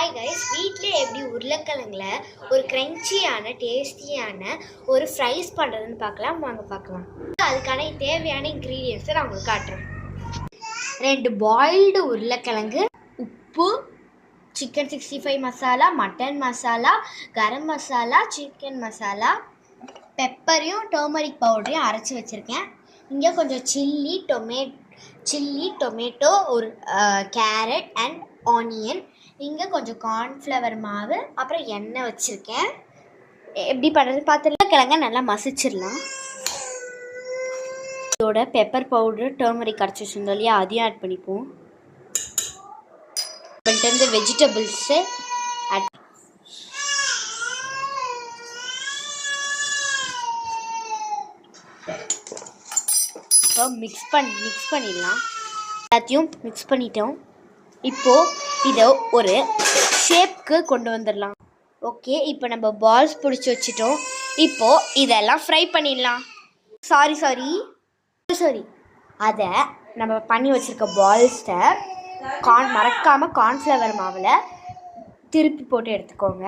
Hi guys, வீட்டிலே எப்படி உருளைக்கிழங்குல ஒரு க்ரன்ச்சியான டேஸ்டியான ஒரு ஃப்ரைஸ் பண்ணுறதுன்னு பார்க்கலாம். வாங்க பார்க்கலாம். அதுக்கான தேவையான இன்க்ரீடியன்ஸை நான் உங்களுக்கு காட்டுறேன். 2 பாயில்டு உருளைக்கிழங்கு, உப்பு, chicken 65 masala, mutton masala, garam masala, chicken masala, பெப்பரையும் turmeric பவுடரையும் அரைச்சி வச்சுருக்கேன். இங்கே கொஞ்சம் சில்லி டொமேட்டோ, ஒரு கேரட் அண்ட் ஆனியன், இங்கே கொஞ்சம் கார்ன்ஃப்ளவர் மாவு, அப்புறம் எண்ணெய் வச்சுருக்கேன். எப்படி பண்ணுறது பார்த்துலாம். கிழங்க நல்லா மசிச்சிடலாம். இதோட பெப்பர் பவுடர் டர்மரிக் அரைச்சி வச்சுருந்தோம் இல்லையா, அதையும் ஆட் பண்ணிப்போம். இந்த வெஜிடபிள்ஸு ஆட் மிக்ஸ் பண்ணிடலாம். எல்லாத்தையும் மிக்ஸ் பண்ணிட்டோம். இப்போது இதை ஒரு ஷேப்க்கு கொண்டு வந்துடலாம். ஓகே, இப்போ நம்ம பால்ஸ் பிடிச்சி வச்சிட்டோம். இப்போது இதெல்லாம் ஃப்ரை பண்ணிடலாம். சாரி அதை நம்ம பண்ணி வச்சுருக்க பால்ஸை மறக்காமல் கார்ன்ஃப்ளவர் மாவில் திருப்பி போட்டு எடுத்துக்கோங்க.